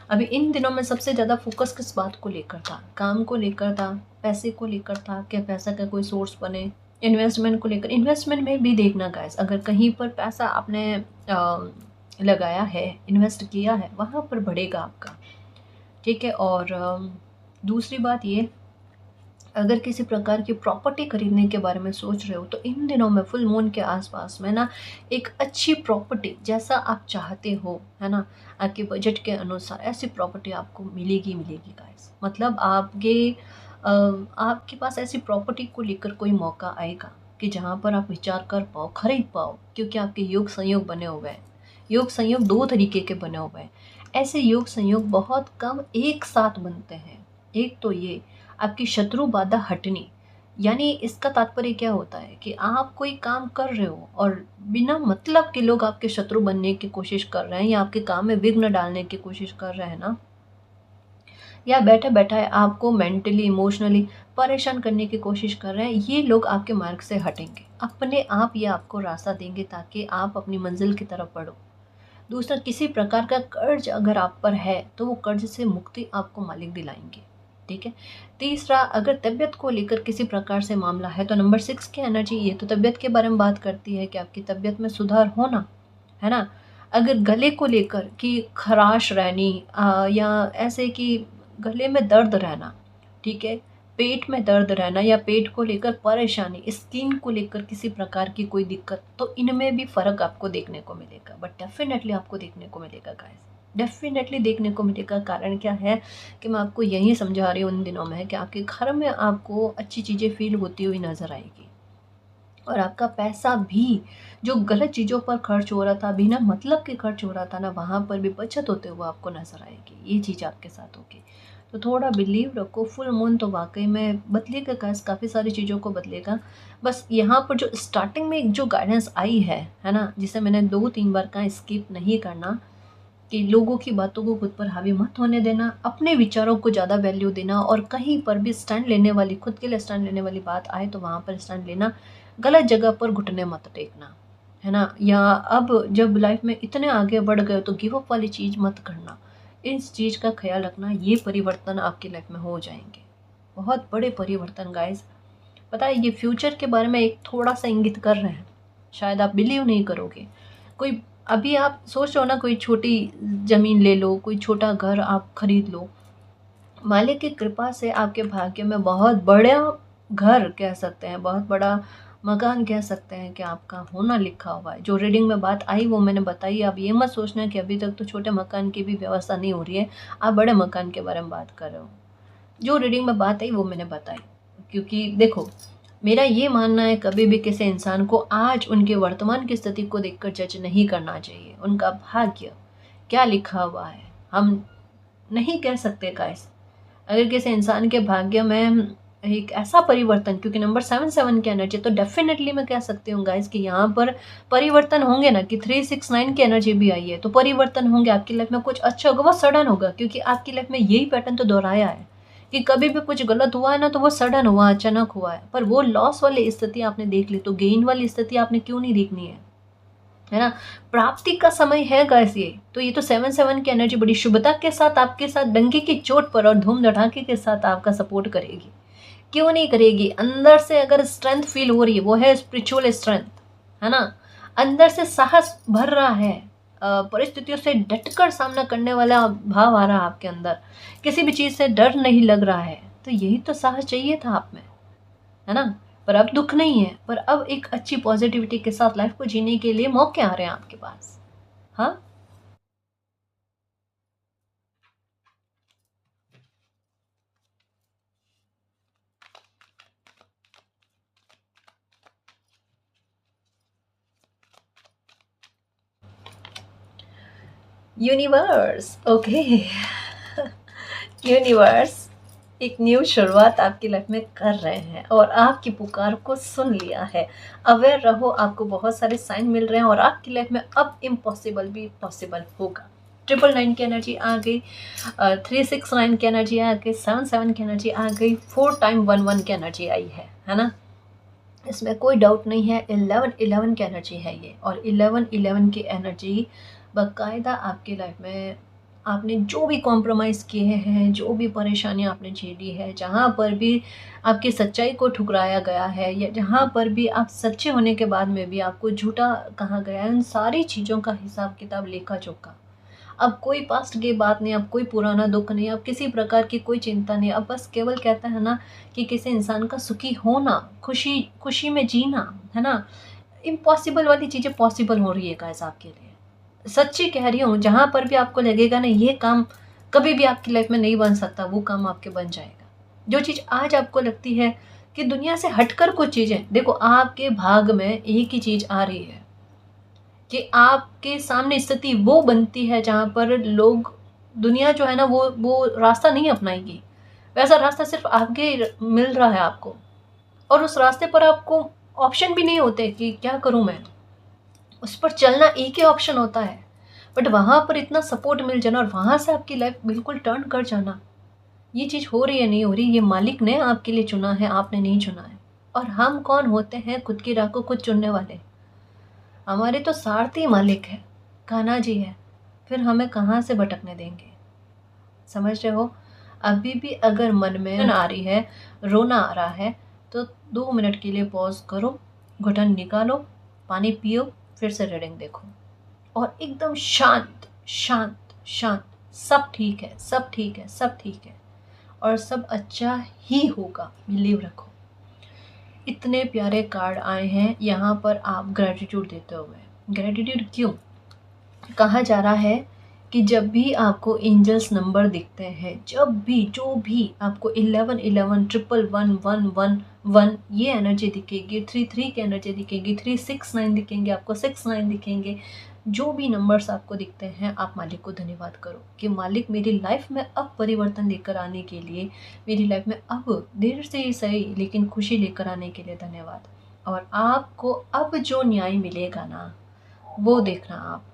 अभी इन दिनों में सबसे ज़्यादा फोकस किस बात को लेकर था? काम को लेकर था, पैसे को लेकर था, क्या पैसा का कोई सोर्स बने, इन्वेस्टमेंट को लेकर। इन्वेस्टमेंट में भी देखना गाइस, अगर कहीं पर पैसा आपने लगाया है, इन्वेस्ट किया है, वहाँ पर बढ़ेगा आपका, ठीक है। और दूसरी बात ये, अगर किसी प्रकार की प्रॉपर्टी खरीदने के बारे में सोच रहे हो तो इन दिनों में फुल मून के आसपास में ना एक अच्छी प्रॉपर्टी जैसा आप चाहते हो, है ना, आपके बजट के अनुसार ऐसी प्रॉपर्टी आपको मिलेगी मिलेगी गाइस। मतलब आपके पास ऐसी प्रॉपर्टी को लेकर कोई मौका आएगा कि जहाँ पर आप विचार कर पाओ, खरीद पाओ, क्योंकि आपके योग संयोग बने हुए हैं। योग संयोग दो तरीके के बने हुए हैं। ऐसे योग संयोग बहुत कम एक साथ बनते हैं। एक तो ये आपकी शत्रु बाधा हटनी, यानी इसका तात्पर्य क्या होता है कि आप कोई काम कर रहे हो और बिना मतलब के लोग आपके शत्रु बनने की कोशिश कर रहे हैं, या आपके काम में विघ्न डालने की कोशिश कर रहे हैं ना, या बैठे बैठे आपको मेंटली इमोशनली परेशान करने की कोशिश कर रहे हैं, ये लोग आपके मार्ग से हटेंगे अपने आप। ये आपको रास्ता देंगे ताकि आप अपनी मंजिल की तरफ बढ़ो। दूसरा, किसी प्रकार का कर्ज अगर आप पर है तो वो कर्ज से मुक्ति आपको मालिक दिलाएंगे, ठीक है। तीसरा, अगर तबीयत को लेकर किसी प्रकार से मामला है तो नंबर 6 की एनर्जी ये तो तबीयत के बारे में बात करती है कि आपकी तबीयत में सुधार होना, है ना। अगर गले को लेकर कि खराश रहनी, या ऐसे कि गले में दर्द रहना, ठीक है, पेट में दर्द रहना, या पेट को लेकर परेशानी, स्किन को लेकर किसी प्रकार की कोई दिक्कत, तो इनमें भी फ़र्क आपको देखने को मिलेगा। बट डेफिनेटली आपको देखने को मिलेगा गाइस, डेफिनेटली देखने को मिलेगा। कारण क्या है कि मैं आपको यही समझा रही हूँ उन दिनों में कि आपके घर में आपको अच्छी चीज़ें फील होती हुई नज़र आएगी, और आपका पैसा भी जो गलत चीज़ों पर खर्च हो रहा था, बिना मतलब के खर्च हो रहा था ना, वहाँ पर भी बचत होते हुए आपको नज़र आएगी। ये चीज़ आपके साथ होगी। तो थोड़ा बिलीव रखो, फुल मून तो वाकई में बदलेगा गाइस, काफ़ी सारी चीज़ों को बदलेगा। बस यहाँ पर जो स्टार्टिंग में जो गाइडेंस आई है ना, जिसे मैंने 2-3 बार कहा स्किप नहीं करना, कि लोगों की बातों को खुद पर हावी मत होने देना, अपने विचारों को ज़्यादा वैल्यू देना, और कहीं पर भी स्टैंड लेने वाली, खुद के लिए स्टैंड लेने वाली बात आए तो वहाँ पर स्टैंड लेना, गलत जगह पर घुटने मत टेकना, है ना। या अब जब लाइफ में इतने आगे बढ़ गए तो गिव अप वाली चीज़ मत करना। इस चीज़ का ख्याल रखना, ये परिवर्तन आपकी लाइफ में हो जाएंगे, बहुत बड़े परिवर्तन गाइस। पता है, ये फ्यूचर के बारे में एक थोड़ा सा इंगित कर रहे हैं, शायद आप बिलीव नहीं करोगे। कोई, अभी आप सोच रहे हो ना, कोई छोटी ज़मीन ले लो, कोई छोटा घर आप खरीद लो, मालिक की कृपा से आपके भाग्य में बहुत बड़ा घर कह सकते हैं, बहुत बड़ा मकान कह सकते हैं कि आपका होना लिखा हुआ है। जो रीडिंग में बात आई वो मैंने बताई। आप ये मत सोचना कि अभी तक तो छोटे मकान की भी व्यवस्था नहीं हो रही है, आप बड़े मकान के बारे में बात कर रहे हो। जो रीडिंग में बात आई वो मैंने बताई, क्योंकि देखो, मेरा ये मानना है कभी भी किसी इंसान को आज उनके वर्तमान की स्थिति को देखकर जज नहीं करना चाहिए। उनका भाग्य क्या लिखा हुआ है हम नहीं कह सकते गाइस। अगर किसी इंसान के भाग्य में एक ऐसा परिवर्तन, क्योंकि नंबर 7 की एनर्जी, तो डेफिनेटली मैं कह सकती हूँ गाइस कि यहाँ पर परिवर्तन होंगे ना, कि 369 की एनर्जी भी आई है तो परिवर्तन होंगे आपकी लाइफ में। कुछ अच्छा होगा, वो सडन होगा, क्योंकि आपकी लाइफ में यही पैटर्न तो दोहराया है कि कभी भी कुछ गलत हुआ है ना तो वो सडन हुआ, अचानक हुआ है। पर वो लॉस वाली स्थिति आपने देख ली, तो गेन वाली स्थिति आपने क्यों नहीं देखनी है ना। प्राप्ति का समय है गाइस ये। तो ये तो 7 की एनर्जी बड़ी शुभता के साथ आपके साथ डंके की चोट पर और धूम धड़ाके के साथ आपका सपोर्ट करेगी, क्यों नहीं करेगी। अंदर से अगर स्ट्रेंथ फील हो रही है, वो है स्पिरिचुअल स्ट्रेंथ, है ना। अंदर से साहस भर रहा है, परिस्थितियों से डटकर सामना करने वाला भाव आ रहा है आपके अंदर, किसी भी चीज़ से डर नहीं लग रहा है, तो यही तो साहस चाहिए था आप में, है ना। पर अब दुख नहीं है, पर अब एक अच्छी पॉजिटिविटी के साथ लाइफ को जीने के लिए मौके आ रहे हैं आपके पास। हाँ, यूनिवर्स, ओके। यूनिवर्स एक न्यू शुरुआत आपकी लाइफ में कर रहे हैं और आपकी पुकार को सुन लिया है। अवेयर रहो, आपको बहुत सारे साइन मिल रहे हैं और आपकी लाइफ में अब इम्पॉसिबल भी पॉसिबल होगा। 999 की एनर्जी आ गई, 369 की एनर्जी आ गई, 77 की एनर्जी आ गई, 4 टाइम 11 की एनर्जी आई है ना। इसमें कोई डाउट नहीं है। 11-11 की एनर्जी है ये, और 11-11 की एनर्जी बाकायदा आपकी लाइफ में आपने जो भी कॉम्प्रोमाइज़ किए हैं, जो भी परेशानियाँ आपने झेली है, जहाँ पर भी आपकी सच्चाई को ठुकराया गया है, या जहाँ पर भी आप सच्चे होने के बाद में भी आपको झूठा कहा गया है, उन सारी चीज़ों का हिसाब किताब लेखा-जोखा। अब कोई पास्ट की बात नहीं, अब कोई पुराना दुःख नहीं, अब किसी प्रकार की कोई चिंता नहीं, अब बस केवल कहते हैं ना कि किसी इंसान का सुखी होना, खुशी खुशी में जीना, है ना? इम्पॉसिबल वाली चीज़ें पॉसिबल हो रही है गाइस आपके लिए। सच्ची कह रही हूँ, जहाँ पर भी आपको लगेगा ना ये काम कभी भी आपकी लाइफ में नहीं बन सकता, वो काम आपके बन जाएगा। जो चीज़ आज आपको लगती है कि दुनिया से हटकर कुछ चीज़ें, देखो आपके भाग में एक ही चीज़ आ रही है कि आपके सामने स्थिति वो बनती है जहाँ पर लोग, दुनिया जो है ना वो रास्ता नहीं अपनाएगी। वैसा रास्ता सिर्फ़ आगे मिल रहा है आपको, और उस रास्ते पर आपको ऑप्शन भी नहीं होते कि क्या करूँ मैं? उस पर चलना एक ही ऑप्शन होता है, बट वहाँ पर इतना सपोर्ट मिल जाना और वहाँ से आपकी लाइफ़ बिल्कुल टर्न कर जाना, ये चीज़ हो रही है, नहीं हो रही, ये मालिक ने आपके लिए चुना है, आपने नहीं चुना है। और हम कौन होते हैं खुद की राह को खुद चुनने वाले? हमारे तो सारथी मालिक है, कान्हा जी है, फिर हमें कहाँ से भटकने देंगे? समझ रहे हो? अभी भी अगर मन में आ रही है, रोना आ रहा है, तो 2 मिनट के लिए पॉज़ करो, घुटन निकालो, पानी पियो, फिर से रीडिंग देखो, और एकदम शांत, शांत, शांत, सब ठीक है, सब ठीक है, सब ठीक है, और सब अच्छा ही होगा, बिलीव रखो। इतने प्यारे कार्ड आए हैं यहाँ पर, आप ग्रैटिट्यूड देते हुए। ग्रैटिट्यूड क्यों? कहा जा रहा है कि जब भी आपको एंजल्स नंबर दिखते हैं, जब भी जो भी आपको 11-11, 111-111 ये एनर्जी दिखेगी, 33 की एनर्जी दिखेगी, 369 दिखेंगे, आपको 69 दिखेंगे, जो भी नंबर्स आपको दिखते हैं, आप मालिक को धन्यवाद करो कि मालिक मेरी लाइफ में अब परिवर्तन लेकर आने के लिए, मेरी लाइफ में अब देर से ही सही लेकिन खुशी लेकर आने के लिए धन्यवाद। और आपको अब जो न्याय मिलेगा ना, वो देखना आप,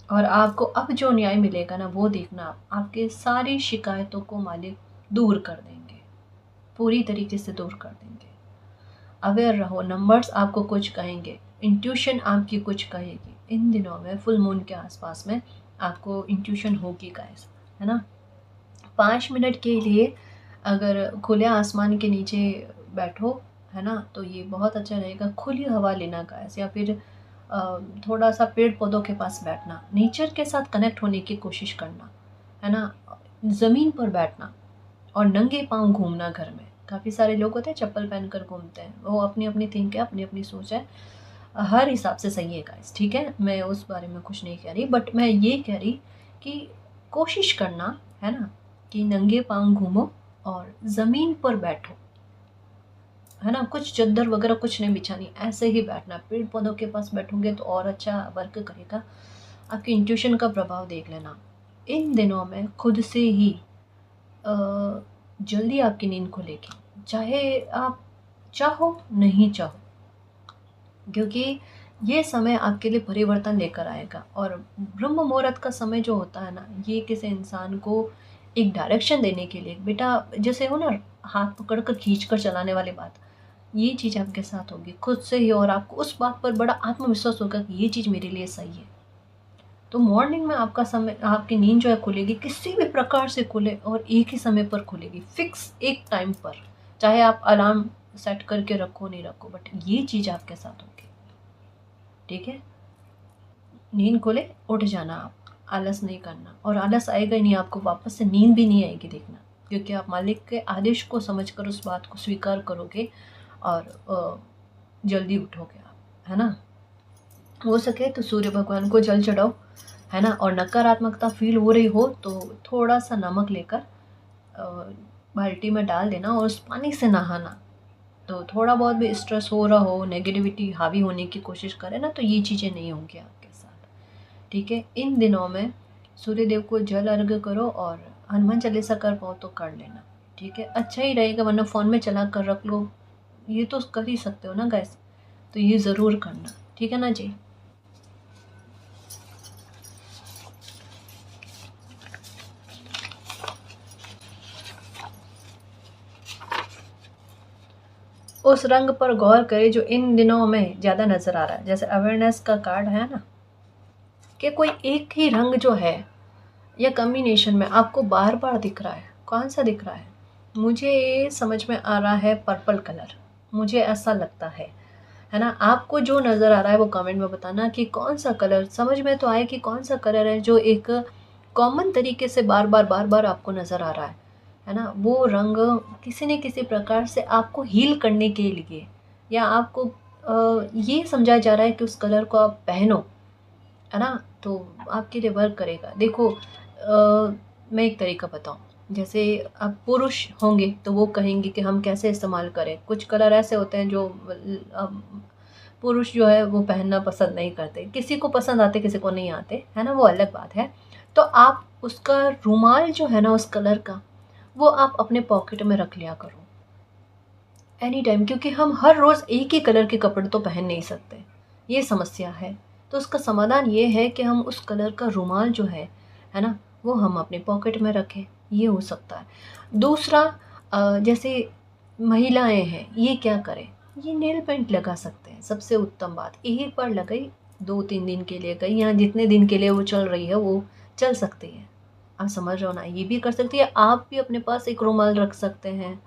और आपको अब जो न्याय मिलेगा ना वो देखना आप, आपके सारी शिकायतों को मालिक दूर कर देंगे, पूरी तरीके से दूर कर देंगे। अवेयर रहो, नंबर्स आपको कुछ कहेंगे, इंट्यूशन आपकी कुछ कहेगी। इन दिनों में फुल मून के आसपास में आपको इंट्यूशन होगी गाइस, है ना? 5 मिनट के लिए अगर खुले आसमान के नीचे बैठो, है ना, तो ये बहुत अच्छा रहेगा। खुली हवा लेना गाइस, या फिर थोड़ा सा पेड़ पौधों के पास बैठना, नेचर के साथ कनेक्ट होने की कोशिश करना, है ना? ज़मीन पर बैठना और नंगे पाँव घूमना घर में। काफ़ी सारे लोग होते हैं चप्पल पहनकर घूमते हैं, वो अपनी अपनी थिंक है, अपनी अपनी सोच है, हर हिसाब से सही है गाइस, ठीक है? मैं उस बारे में कुछ नहीं कह रही, बट मैं ये कह रही कि कोशिश करना, है ना, कि नंगे पाँव घूमो और ज़मीन पर बैठो, है ना? कुछ चद्दर वगैरह कुछ नहीं बिछानी, ऐसे ही बैठना। पेड़ पौधों के पास बैठोगे तो और अच्छा वर्क करेगा। आपकी इंट्यूशन का प्रभाव देख लेना। इन दिनों में खुद से ही जल्दी आपकी नींद खुलेगी, चाहे आप चाहो नहीं चाहो, क्योंकि ये समय आपके लिए परिवर्तन लेकर आएगा। और ब्रह्म मुहूर्त का समय जो होता है ना, ये किसी इंसान को एक डायरेक्शन देने के लिए, बेटा जैसे हो ना, हाथ पकड़ कर खींच कर चलाने वाली बात, ये चीज़ आपके साथ होगी खुद से ही, और आपको उस बात पर बड़ा आत्मविश्वास होगा कि ये चीज़ मेरे लिए सही है। तो मॉर्निंग में आपका समय, आपकी नींद जो है खुलेगी, किसी भी प्रकार से खुले, और एक ही समय पर खुलेगी, फिक्स एक टाइम पर, चाहे आप अलार्म सेट करके रखो नहीं रखो, बट ये चीज़ आपके साथ होगी, ठीक है? नींद खुले उठ जाना आप, आलस नहीं करना, और आलस आएगा ही नहीं, आपको वापस से नींद भी नहीं आएगी देखना, क्योंकि आप मालिक के आदेश को समझकर उस बात को स्वीकार करोगे और जल्दी उठोगे आप, है ना? हो सके तो सूर्य भगवान को जल चढ़ाओ, है ना? और नकारात्मकता फील हो रही हो तो थोड़ा सा नमक लेकर बाल्टी में डाल देना और उस पानी से नहाना। तो थोड़ा बहुत भी स्ट्रेस हो रहा हो, नेगेटिविटी हावी होने की कोशिश करे ना, तो ये चीज़ें नहीं होंगी आपके साथ, ठीक है? इन दिनों में सूर्य देव को जल अर्घ करो, और हनुमान चालीसा कर पाओ तो कर लेना, ठीक है? अच्छा ही रहेगा, वरना फ़ोन में चला कर रख लो, ये तो कर ही सकते हो ना गाइस, तो ये ज़रूर करना, ठीक है ना जी? उस रंग पर गौर करें जो इन दिनों में ज़्यादा नज़र आ रहा है। जैसे अवेयरनेस का कार्ड है ना, कि कोई एक ही रंग जो है या कॉम्बिनेशन में आपको बार बार दिख रहा है। कौन सा दिख रहा है? मुझे समझ में आ रहा है पर्पल कलर, मुझे ऐसा लगता है ना। आपको जो नज़र आ रहा है वो कमेंट में बताना कि कौन सा कलर समझ में तो आए, कि कौन सा कलर है जो एक कॉमन तरीके से बार बार आपको नज़र आ रहा है ना। वो रंग किसी न किसी प्रकार से आपको हील करने के लिए, या आपको ये समझाया जा रहा है कि उस कलर को आप पहनो, है ना, तो आपके लिए वर्क करेगा। देखो मैं एक तरीका बताऊँ। जैसे अब पुरुष होंगे तो वो कहेंगे कि हम कैसे इस्तेमाल करें। कुछ कलर ऐसे होते हैं जो पुरुष जो है वो पहनना पसंद नहीं करते, किसी को पसंद आते किसी को नहीं आते, है ना, वो अलग बात है। तो आप उसका रुमाल जो है ना उस कलर का, वो आप अपने पॉकेट में रख लिया करो एनी टाइम, क्योंकि हम हर रोज़ एक ही कलर के कपड़े तो पहन नहीं सकते, ये समस्या है। तो उसका समाधान ये है कि हम उस कलर का रुमाल जो है ना, वो हम अपने पॉकेट में रखें, ये हो सकता है। दूसरा जैसे महिलाएं हैं, ये क्या करें, ये नेल पेंट लगा सकते हैं। सबसे उत्तम बात, एक बार लगाई, 2-3 दिन के लिए गई, या जितने दिन के लिए वो चल रही है वो चल सकती है। आप समझ रहे हो ना, ये भी कर सकती है। आप भी अपने पास एक रुमाल रख सकते हैं,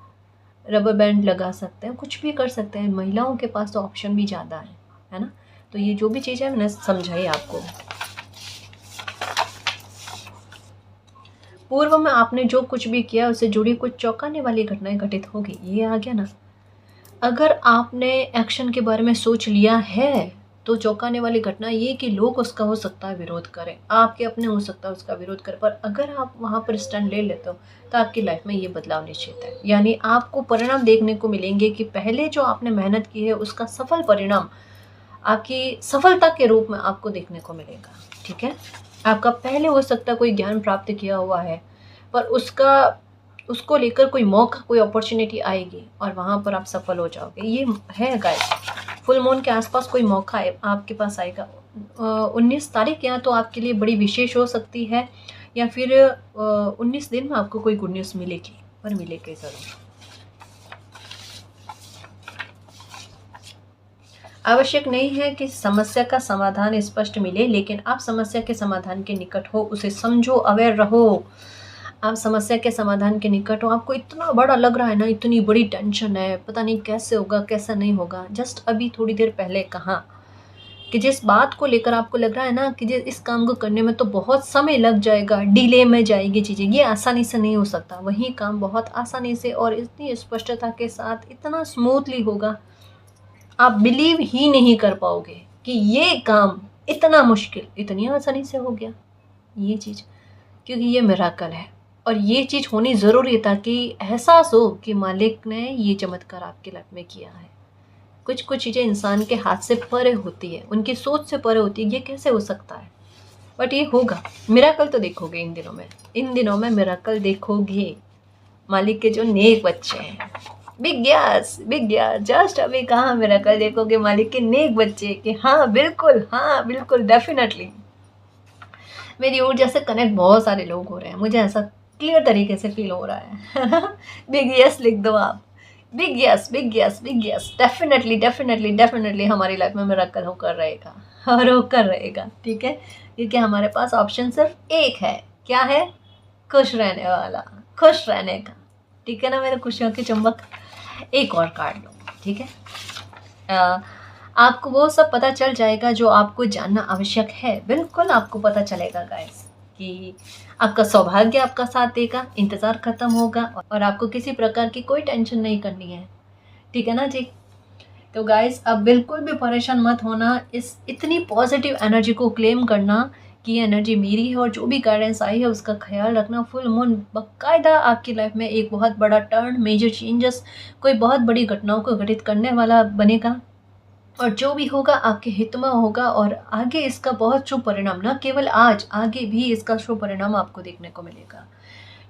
रबर बैंड लगा सकते हैं, कुछ भी कर सकते हैं। महिलाओं के पास तो ऑप्शन भी ज़्यादा है ना। तो ये जो भी चीज़ है मैंने समझाई आपको। पूर्व में आपने जो कुछ भी किया उससे जुड़ी कुछ चौंकाने वाली घटनाएं घटित होगी, ये आ गया ना। अगर आपने एक्शन के बारे में सोच लिया है तो चौंकाने वाली घटना ये कि लोग उसका हो सकता है विरोध करें, आपके अपने हो सकता है उसका विरोध करें, पर अगर आप वहाँ पर स्टैंड ले लेते हो तो आपकी लाइफ में ये बदलाव निश्चित है। यानी आपको परिणाम देखने को मिलेंगे कि पहले जो आपने मेहनत की है उसका सफल परिणाम आपकी सफलता के रूप में आपको देखने को मिलेगा। ठीक है, आपका पहले हो सकता है कोई ज्ञान प्राप्त किया हुआ है, पर उसको लेकर कोई मौका, कोई अपॉर्चुनिटी आएगी और वहाँ पर आप सफल हो जाओगे। ये है गाइस, फुल मून के आसपास कोई मौका है आपके पास आएगा। 19 तारीख या तो आपके लिए बड़ी विशेष हो सकती है, या फिर 19 दिन में आपको कोई गुड न्यूज़ मिलेगी, पर मिलेगी ज़रूर। आवश्यक नहीं है कि समस्या का समाधान स्पष्ट मिले, लेकिन आप समस्या के समाधान के निकट हो, उसे समझो, अवेयर रहो। आप समस्या के समाधान के निकट हो, आपको इतना बड़ा लग रहा है ना, इतनी बड़ी टेंशन है, पता नहीं कैसे होगा कैसा नहीं होगा। जस्ट अभी थोड़ी देर पहले कहा कि जिस बात को लेकर आपको लग रहा है ना कि इस काम को करने में तो बहुत समय लग जाएगा, डिले में जाएगी चीज़ें, ये आसानी से नहीं हो सकता। वही काम बहुत आसानी से और इतनी स्पष्टता के साथ इतना स्मूथली होगा, आप बिलीव ही नहीं कर पाओगे कि ये काम इतना मुश्किल इतनी आसानी से हो गया। ये चीज़, क्योंकि ये मिरेकल है और ये चीज़ होनी ज़रूरी है ताकि एहसास हो कि मालिक ने ये चमत्कार आपकी लाइफ में किया है। कुछ चीज़ें इंसान के हाथ से परे होती है, उनकी सोच से परे होती है, ये कैसे हो सकता है, बट ये होगा। मिरेकल तो देखोगे इन दिनों में मिरेकल देखोगे। मालिक के जो नेक बच्चे हैं, बिग यस जस्ट अभी कहा मिरेकल देखोगे मालिक के नेक बच्चे के। हाँ बिल्कुल डेफिनेटली मेरी ऊर्जा से कनेक्ट बहुत सारे लोग हो रहे हैं, मुझे ऐसा क्लियर तरीके से फील हो रहा है। बिग यस लिख दो आप, बिग यस डेफिनेटली हमारी लाइफ में मिरेकल होकर रहेगा और होकर रहेगा। ठीक है, क्योंकि हमारे पास ऑप्शन सिर्फ एक है, क्या है? खुश रहने वाला, खुश रहने का। ठीक है ना मेरे खुशियों के चुंबक। एक और कार्ड लो, ठीक है। आपको वो सब पता चल जाएगा जो आपको जानना आवश्यक है। बिल्कुल आपको पता चलेगा गाइस कि आपका सौभाग्य आपका साथ देगा, इंतज़ार खत्म होगा और आपको किसी प्रकार की कोई टेंशन नहीं करनी है। ठीक है ना जी। तो गाइस अब बिल्कुल भी परेशान मत होना, इस इतनी पॉजिटिव एनर्जी को क्लेम करना कि ये एनर्जी मेरी है और जो भी गाइडेंस आई है उसका ख्याल रखना। फुल मून बाकायदा आपकी लाइफ में एक बहुत बड़ा टर्न, मेजर चेंजेस, कोई बहुत बड़ी घटनाओं को घटित करने वाला बनेगा और जो भी होगा आपके हित में होगा और आगे इसका बहुत शुभ परिणाम, न केवल आज, आगे भी इसका शुभ परिणाम आपको देखने को मिलेगा।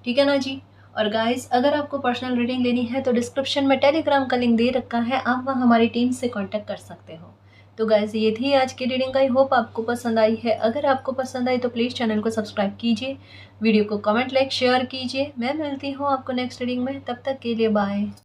ठीक है ना जी। और गाइस अगर आपको पर्सनल रीडिंग लेनी है तो डिस्क्रिप्शन में टेलीग्राम का लिंक दे रखा है, आप वहाँ हमारी टीम से कांटेक्ट कर सकते हो। तो गाइस ये थी आज की रीडिंग, आई होप आपको पसंद आई है। अगर आपको पसंद आई तो प्लीज़ चैनल को सब्सक्राइब कीजिए, वीडियो को कमेंट, लाइक, शेयर कीजिए। मैं मिलती हूँ आपको नेक्स्ट रीडिंग में, तब तक के लिए बाय।